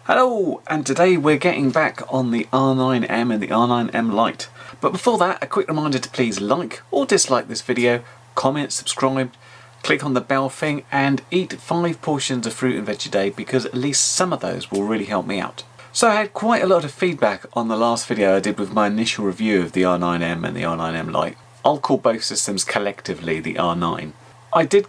Hello, and today we're getting back on the R9M and the R9M-lite. But before that, a quick reminder to please like or dislike this video, comment, subscribe, click on the bell thing, and eat 5 portions of fruit and veg a day, because at least some of those will really help me out. So I had quite a lot of feedback on the last video I did with my initial review of the R9M and the R9M-lite. I'll call both systems collectively the R9. I did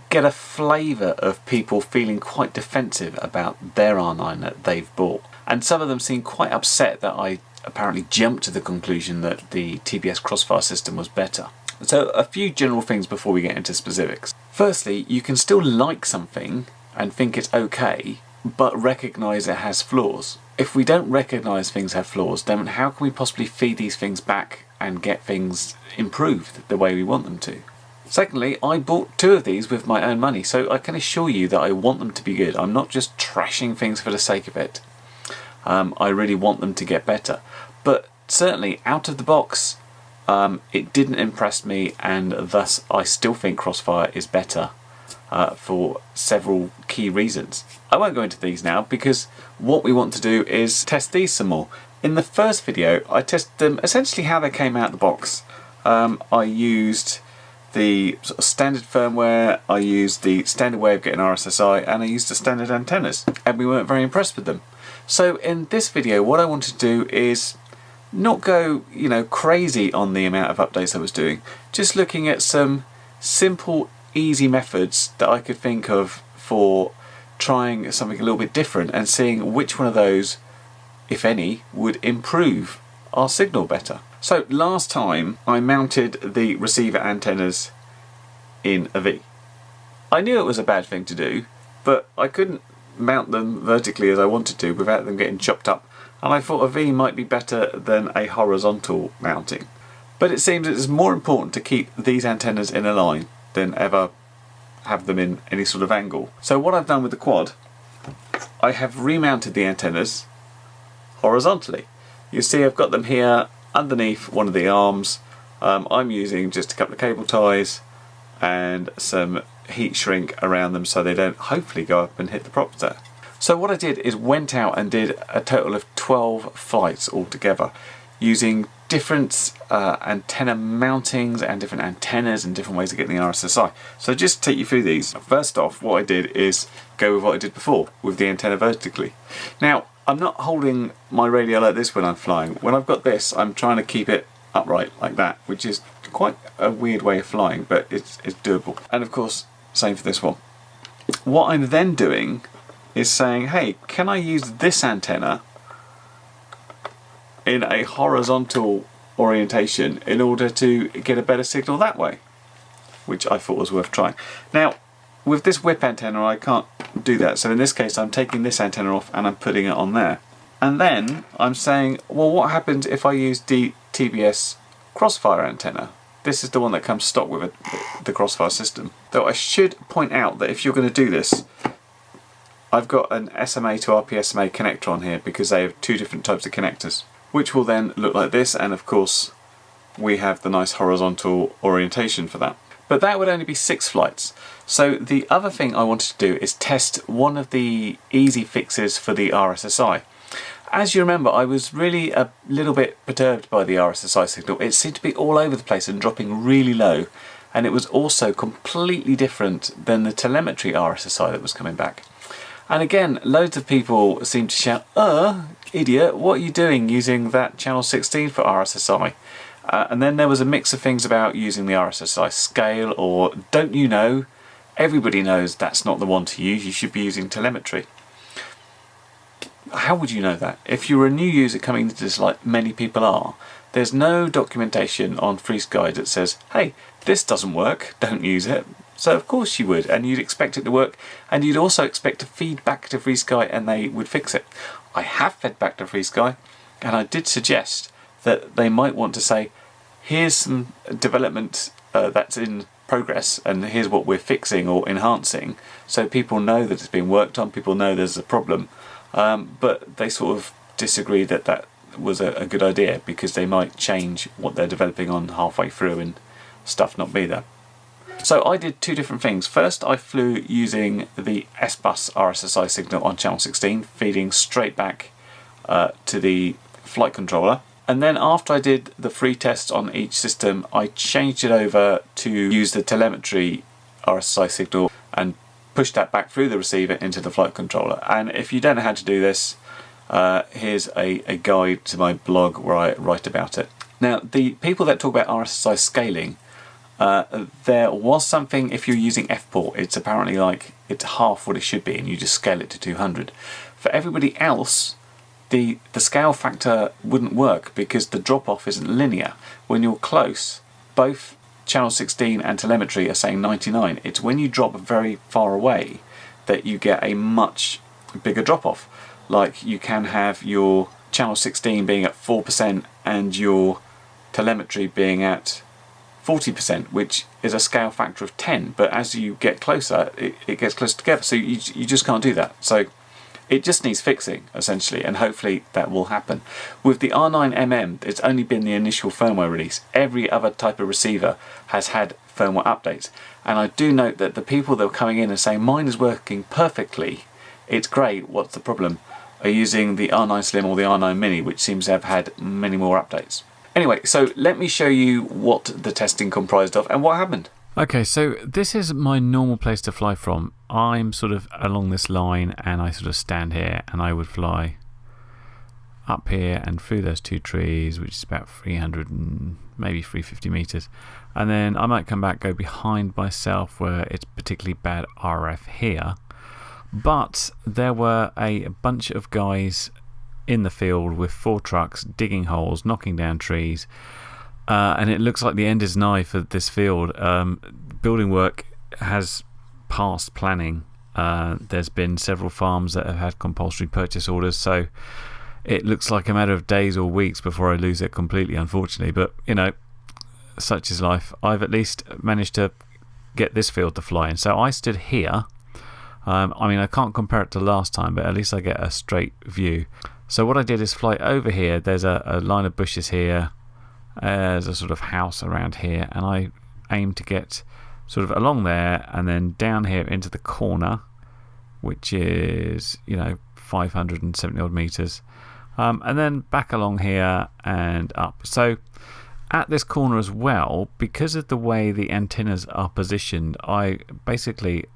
get a flavour of people feeling quite defensive about their R9 that they've bought, and some of them seemed quite upset that I apparently jumped to the conclusion that the TBS Crossfire system was better. So a few general things before we get into specifics. Firstly, you can still like something and think it's okay, but recognise it has flaws. If we don't recognise things have flaws, then how can we possibly feed these things back and get things improved the way we want them to? Secondly, I bought 2 of these with my own money, so I can assure you that I want them to be good. I'm not just trashing things for the sake of it. I really want them to get better. But certainly, out of the box, it didn't impress me, and thus I still think Crossfire is better for several key reasons. I won't go into these now, because what we want to do is test these some more. In the first video, I tested them essentially how they came out of the box. I used the sort of standard firmware, I used the standard way of getting RSSI, and I used the standard antennas, and we weren't very impressed with them. So in this video, what I want to do is not go, crazy on the amount of updates I was doing, just looking at some simple, easy methods that I could think of for trying something a little bit different and seeing which one of those, if any, would improve our signal better. So last time I mounted the receiver antennas in a V. I knew it was a bad thing to do, but I couldn't mount them vertically as I wanted to without them getting chopped up, and I thought a V might be better than a horizontal mounting. But it seems it's more important to keep these antennas in a line than ever have them in any sort of angle. So what I've done with the quad, I have remounted the antennas horizontally. You see I've got them here underneath one of the arms. I'm using just a couple of cable ties and some heat shrink around them so they don't hopefully go up and hit the props there. So what I did is went out and did a total of 12 flights altogether, using different antenna mountings and different antennas and different ways of getting the RSSI. So just to take you through these, first off, what I did is go with what I did before with the antenna vertically. Now, I'm not holding my radio like this when I'm flying. When I've got this, I'm trying to keep it upright like that, which is quite a weird way of flying, but it's doable. And of course, same for this one. What I'm then doing is saying, hey, can I use this antenna in a horizontal orientation in order to get a better signal that way? Which I thought was worth trying. Now, with this whip antenna, I can't do that. So in this case, I'm taking this antenna off and I'm putting it on there. And then I'm saying, well, what happens if I use the TBS Crossfire antenna? This is the one that comes stock with the Crossfire system. Though I should point out that if you're going to do this, I've got an SMA to RPSMA connector on here because they have 2 different types of connectors, which will then look like this, and of course we have the nice horizontal orientation for that. But that would only be 6 flights. So the other thing I wanted to do is test one of the easy fixes for the RSSI. As you remember, I was really a little bit perturbed by the RSSI signal. It seemed to be all over the place and dropping really low, and it was also completely different than the telemetry RSSI that was coming back. And again, loads of people seemed to shout, idiot, what are you doing using that channel 16 for RSSI? And then there was a mix of things about using the RSSI scale, or don't you know, everybody knows that's not the one to use, you should be using telemetry. How would you know that? If you're a new user coming into this, like many people are, there's no documentation on FreeSky that says, hey, this doesn't work, don't use it. So of course you would, and you'd expect it to work, and you'd also expect to feed back to FreeSky and they would fix it. I have fed back to FreeSky, and I did suggest that they might want to say, here's some development that's in progress, and here's what we're fixing or enhancing, so people know that it's being worked on, people know there's a problem. But they sort of disagreed that that was a good idea, because they might change what they're developing on halfway through and stuff not be there. So I did two different things. First, I flew using the S-bus RSSI signal on channel 16, feeding straight back to the flight controller. And then after I did the free tests on each system, I changed it over to use the telemetry RSSI signal and push that back through the receiver into the flight controller. And if you don't know how to do this, here's a guide to my blog where I write about it. Now, the people that talk about RSSI scaling, there was something, if you're using f.port, it's apparently like it's half what it should be and you just scale it to 200. For everybody else, the scale factor wouldn't work because the drop-off isn't linear. When you're close, both channel 16 and telemetry are saying 99. It's when you drop very far away that you get a much bigger drop-off. Like you can have your channel 16 being at 4% and your telemetry being at 40%, which is a scale factor of 10. But as you get closer, it gets closer together. So you just can't do that. So it just needs fixing, essentially, and hopefully that will happen. With the R9MM, it's only been the initial firmware release. Every other type of receiver has had firmware updates. And I do note that the people that are coming in and saying, mine is working perfectly, it's great, what's the problem, are using the R9 Slim or the R9 Mini, which seems to have had many more updates. Anyway, so let me show you what the testing comprised of and what happened. Okay, so this is my normal place to fly from. I'm sort of along this line and I sort of stand here and I would fly up here and through those two trees, which is about 300 and maybe 350 meters. And then I might come back, go behind myself where it's particularly bad RF here. But there were a bunch of guys in the field with 4 trucks digging holes, knocking down trees. And it looks like the end is nigh for this field. Building work has passed planning. There's been several farms that have had compulsory purchase orders, so it looks like a matter of days or weeks before I lose it completely, unfortunately. But, you know, such is life. I've at least managed to get this field to fly in. So I stood here. I mean, I can't compare it to last time, but at least I get a straight view. So what I did is fly over here. There's a line of bushes here. There's a sort of house around here, and I aim to get sort of along there and then down here into the corner, which is, you know, 570 odd meters, and then back along here and up. So at this corner as well, because of the way the antennas are positioned, I basically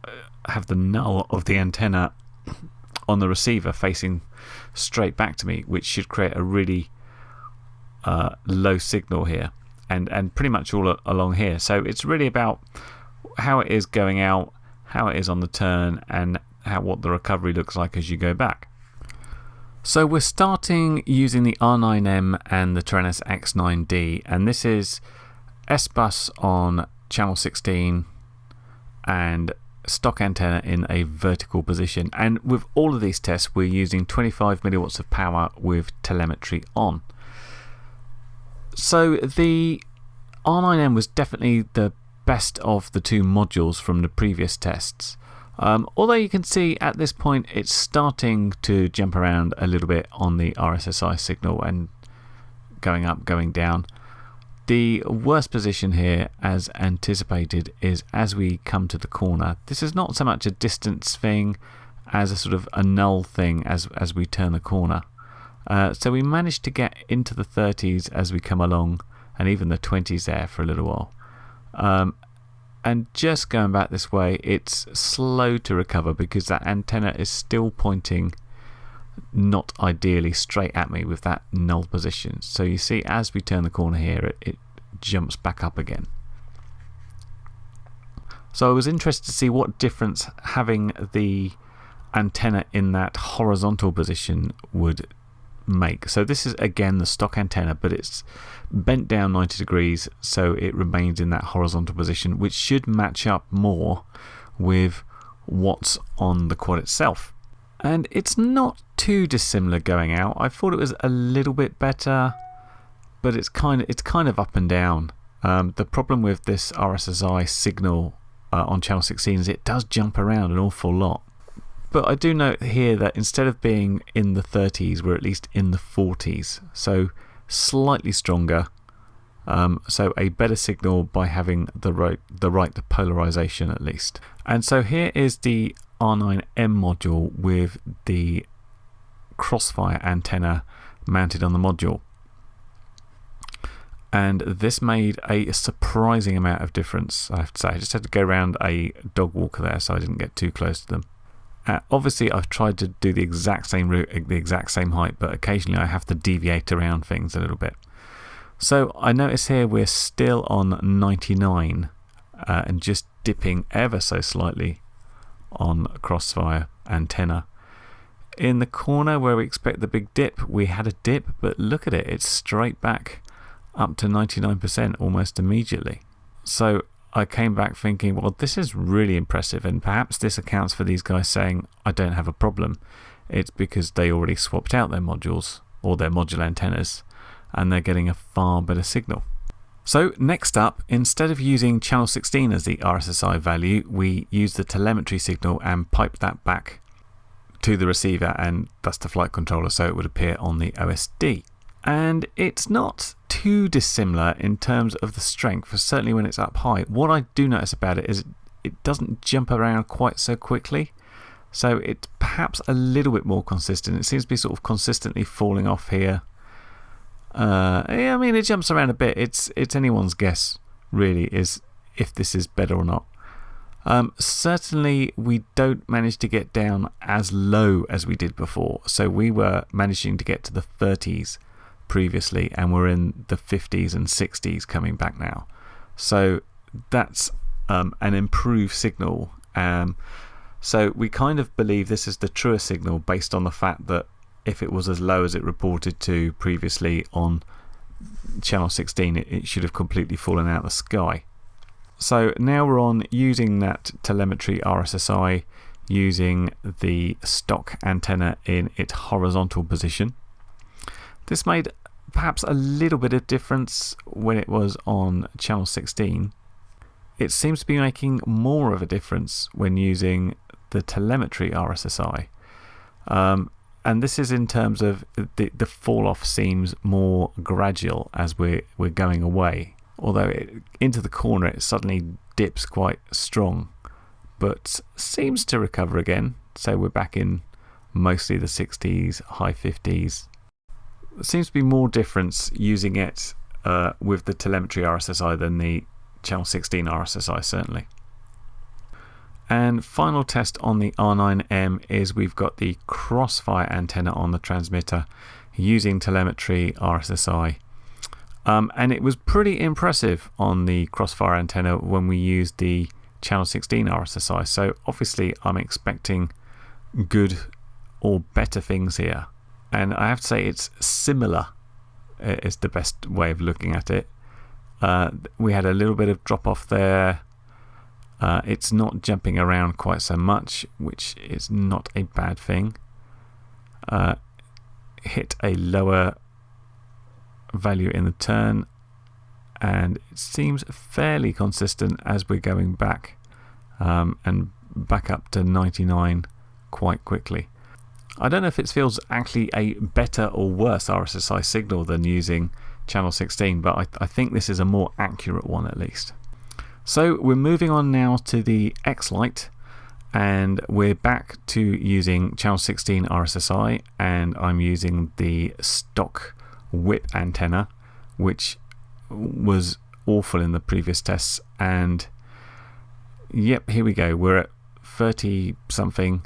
have the null of the antenna on the receiver facing straight back to me, which should create a really low signal here and pretty much all along here. So it's really about how it is going out, how it is on the turn, and what the recovery looks like as you go back. So we're starting using the R9M and the Taranis X9D, and this is S-bus on channel 16 and stock antenna in a vertical position. And with all of these tests, we're using 25 milliwatts of power with telemetry on. So the R9M was definitely the best of the two modules from the previous tests. Although you can see at this point it's starting to jump around a little bit on the RSSI signal and going up, going down. The worst position here, as anticipated, is as we come to the corner. This is not so much a distance thing as a sort of a null thing as we turn the corner. So we managed to get into the 30s as we come along, and even the 20s there for a little while. And just going back this way, it's slow to recover because that antenna is still pointing not ideally straight at me with that null position. So you see, as we turn the corner here, it jumps back up again. So I was interested to see what difference having the antenna in that horizontal position would make. So this is again the stock antenna, but it's bent down 90 degrees, so it remains in that horizontal position, which should match up more with what's on the quad itself. And it's not too dissimilar going out. I thought it was a little bit better, but it's kind of up and down. The problem with this RSSI signal on channel 16 is it does jump around an awful lot. But I do note here that instead of being in the 30s, we're at least in the 40s. So slightly stronger, So a better signal by having the right polarization at least. And so here is the R9M module with the crossfire antenna mounted on the module. And this made a surprising amount of difference, I have to say. I just had to go around a dog walker there so I didn't get too close to them. Obviously I've tried to do the exact same route at the exact same height, but occasionally I have to deviate around things a little bit. So I notice here we're still on 99 and just dipping ever so slightly on crossfire antenna. In the corner where we expect the big dip, we had a dip, but look at it, it's straight back up to 99% almost immediately. So I came back thinking, well, this is really impressive, and perhaps this accounts for these guys saying I don't have a problem. It's because they already swapped out their modules or their module antennas and they're getting a far better signal. So next up, instead of using channel 16 as the RSSI value, we use the telemetry signal and pipe that back to the receiver and thus the flight controller so it would appear on the OSD. And it's not too dissimilar in terms of the strength, certainly when it's up high. What I do notice about it is it doesn't jump around quite so quickly, so it's perhaps a little bit more consistent. It seems to be sort of consistently falling off here. Yeah, I mean, it jumps around a bit. It's anyone's guess, really, is if this is better or not. Certainly we don't manage to get down as low as we did before, so we were managing to get to the 30s previously, and we're in the 50s and 60s coming back now. So that's an improved signal. So we kind of believe this is the truer signal based on the fact that if it was as low as it reported to previously on channel 16, it should have completely fallen out of the sky. So now we're on using that telemetry RSSI, using the stock antenna in its horizontal position. This made perhaps a little bit of difference when it was on channel 16. It seems to be making more of a difference when using the telemetry RSSI. And this is in terms of the fall off seems more gradual as we're going away. Although into the corner it suddenly dips quite strong, but seems to recover again. So we're back in mostly the 60s, high 50s. There seems to be more difference using it with the telemetry RSSI than the channel 16 RSSI, certainly. And final test on the R9M is we've got the crossfire antenna on the transmitter using telemetry RSSI. And it was pretty impressive on the crossfire antenna when we used the channel 16 RSSI. So obviously I'm expecting good or better things here. And I have to say it's similar is the best way of looking at it. We had a little bit of drop off there. It's not jumping around quite so much, which is not a bad thing. Hit a lower value in the turn, and it seems fairly consistent as we're going back and back up to 99 quite quickly. I don't know if it feels actually a better or worse RSSI signal than using channel 16, but I think this is a more accurate one at least. So we're moving on now to the X-Lite, and we're back to using channel 16 RSSI, and I'm using the stock whip antenna, which was awful in the previous tests. And yep, here we go, we're at 30 something,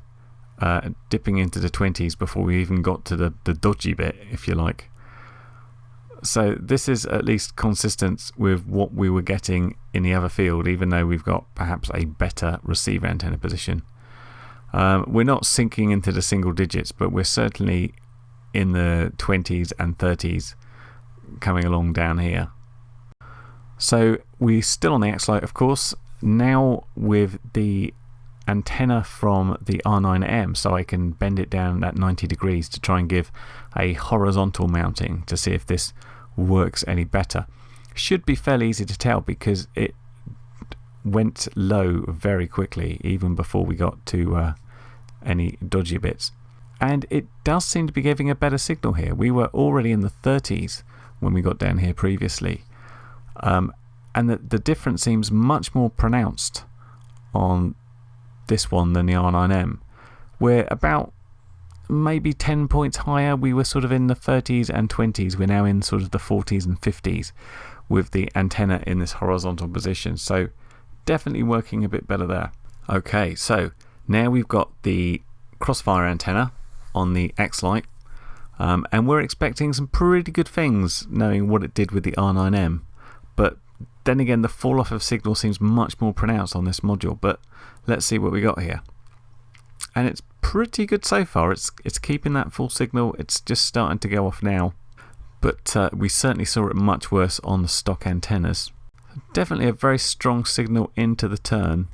dipping into the 20s before we even got to the dodgy bit, if you like. So this is at least consistent with what we were getting in the other field, even though we've got perhaps a better receiver antenna position. We're not sinking into the single digits, but we're certainly in the 20s and 30s coming along down here. So we're still on the X-Lite, of course, now with the antenna from the R9M, so I can bend it down at 90 degrees to try and give a horizontal mounting to see if this works any better. Should be fairly easy to tell because it went low very quickly even before we got to any dodgy bits, and it does seem to be giving a better signal here. We were already in the 30s when we got down here previously, And the difference seems much more pronounced on this one than the R9M. We're about maybe 10 points higher. We were sort of in the 30s and 20s. We're now in sort of the 40s and 50s with the antenna in this horizontal position. So definitely working a bit better there. Okay, so now we've got the crossfire antenna on the X-Lite, and we're expecting some pretty good things knowing what it did with the R9M. But then again, the fall off of signal seems much more pronounced on this module. But let's see what we got here. And it's pretty good so far. It's keeping that full signal. It's just starting to go off now. But we certainly saw it much worse on the stock antennas. Definitely a very strong signal into the turn.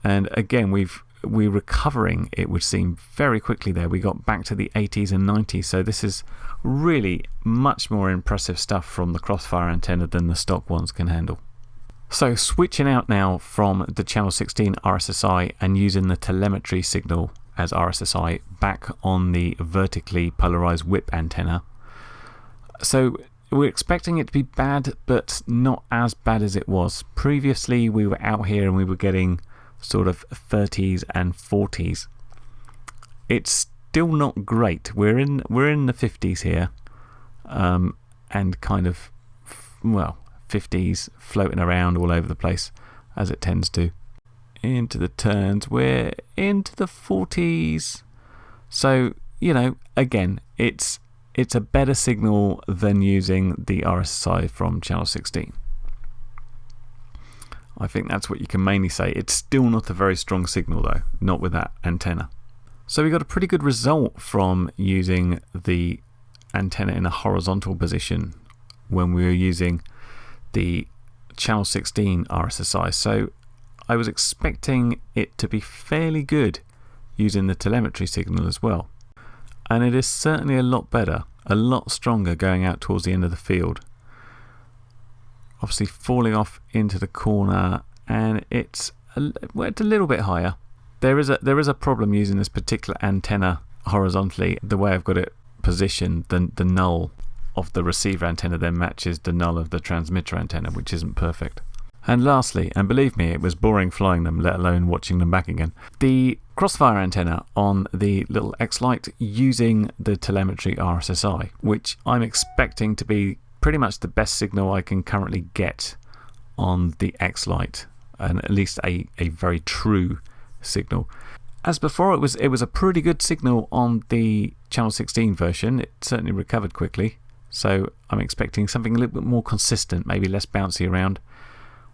And again, we're recovering, it would seem, very quickly there. We got back to the 80s and 90s. So this is really much more impressive stuff from the crossfire antenna than the stock ones can handle. So switching out now from the channel 16 RSSI and using the telemetry signal as RSSI back on the vertically polarized whip antenna. So we're expecting it to be bad, but not as bad as it was. Previously we were out here and we were getting sort of 30s and 40s. It's still not great. We're in the 50s here, and kind of, well, 50s floating around all over the place as it tends to. Into the turns, we're into the 40s. So, you know, again, it's a better signal than using the RSSI from channel 16. I think that's what you can mainly say. It's still not a very strong signal though, not with that antenna. So we got a pretty good result from using the antenna in a horizontal position when we were using the channel 16 RSSI. So I was expecting it to be fairly good using the telemetry signal as well. And it is certainly a lot better, a lot stronger going out towards the end of the field. Obviously falling off into the corner, and it's a little bit higher. There is a problem using this particular antenna horizontally. The way I've got it positioned, the null of the receiver antenna then matches the null of the transmitter antenna, which isn't perfect. And lastly, and believe me, it was boring flying them, let alone watching them back again, the crossfire antenna on the little X-Lite using the telemetry RSSI, which I'm expecting to be pretty much the best signal I can currently get on the X-Lite, and at least a very true signal. As before, it was a pretty good signal on the channel 16 version. It certainly recovered quickly, so I'm expecting something a little bit more consistent, maybe less bouncy around.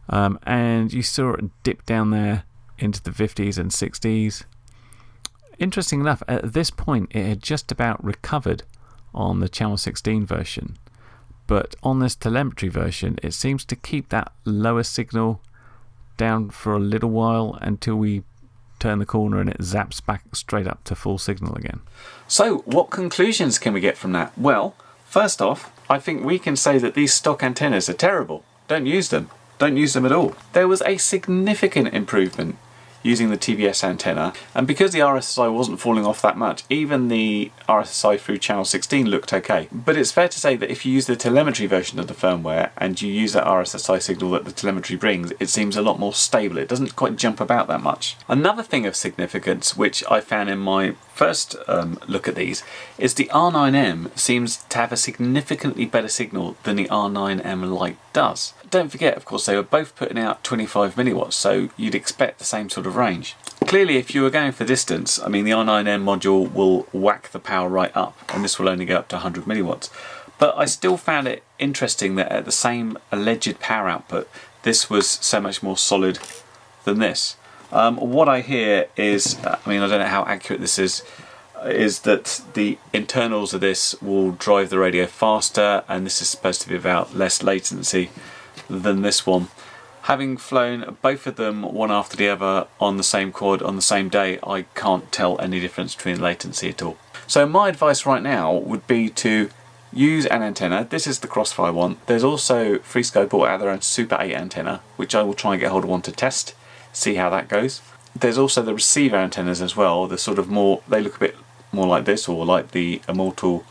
And you saw it dip down there into the 50s and 60s. Interesting enough, at this point it had just about recovered on the channel 16 version. But on this telemetry version, it seems to keep that lower signal down for a little while until we turn the corner and it zaps back straight up to full signal again. So what conclusions can we get from that? Well, first off, I think we can say that these stock antennas are terrible. Don't use them. Don't use them at all. There was a significant improvement using the TVS antenna, and because the RSSI wasn't falling off that much, even the RSSI through channel 16 looked okay. But it's fair to say that if you use the telemetry version of the firmware and you use that RSSI signal that the telemetry brings, it seems a lot more stable. It doesn't quite jump about that much. Another thing of significance, which I found in my first look at these, is the R9M seems to have a significantly better signal than the R9M-lite does. Don't forget, of course, they were both putting out 25 milliwatts, so you'd expect the same sort of range. Clearly, if you were going for distance, I mean, the R9M module will whack the power right up, and this will only go up to 100 milliwatts. But I still found it interesting that at the same alleged power output, this was so much more solid than this. What I hear is, I mean, I don't know how accurate this is that the internals of this will drive the radio faster, and this is supposed to be about less latency than this one. Having flown both of them one after the other on the same quad on the same day, I can't tell any difference between latency at all. So my advice right now would be to use an antenna. This is the Crossfire one. There's also FreeSky brought out their own Super 8 antenna, which I will try and get hold of one to test, see how that goes. There's also the receiver antennas as well. They're sort of more, they look a bit more like this, or like the Immortal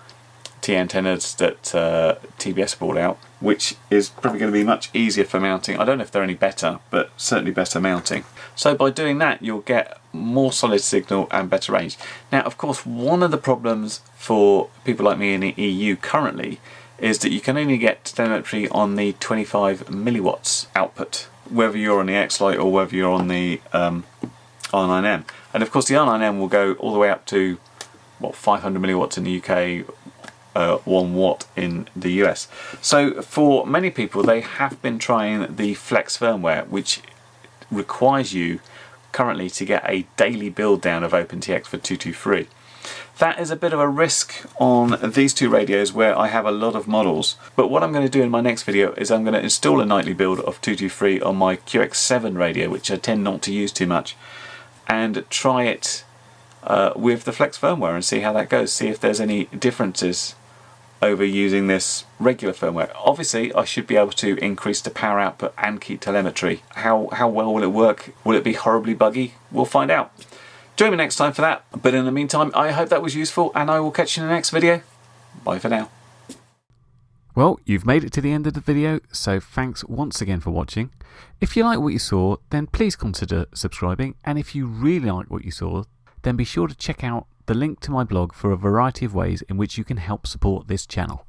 T antennas that TBS brought out, which is probably going to be much easier for mounting. I don't know if they're any better, but certainly better mounting. So by doing that, you'll get more solid signal and better range. Now, of course, one of the problems for people like me in the EU currently is that you can only get telemetry on the 25 milliwatts output, whether you're on the X-Lite or whether you're on the R9M. And of course, the R9M will go all the way up to, what, 500 milliwatts in the UK, 1 watt in the US. So for many people, they have been trying the Flex firmware, which requires you currently to get a daily build down of OpenTX for 223. That is a bit of a risk on these two radios where I have a lot of models, but what I'm going to do in my next video is I'm going to install a nightly build of 223 on my QX7 radio, which I tend not to use too much, and try it with the Flex firmware and see how that goes, see if there's any differences over using this regular firmware. Obviously, I should be able to increase the power output and keep telemetry. How well will it work? Will it be horribly buggy? We'll find out. Join me next time for that. But in the meantime, I hope that was useful, and I will catch you in the next video. Bye for now. Well, you've made it to the end of the video, so thanks once again for watching. If you like what you saw, then please consider subscribing, and if you really like what you saw, then be sure to check out the link to my blog for a variety of ways in which you can help support this channel.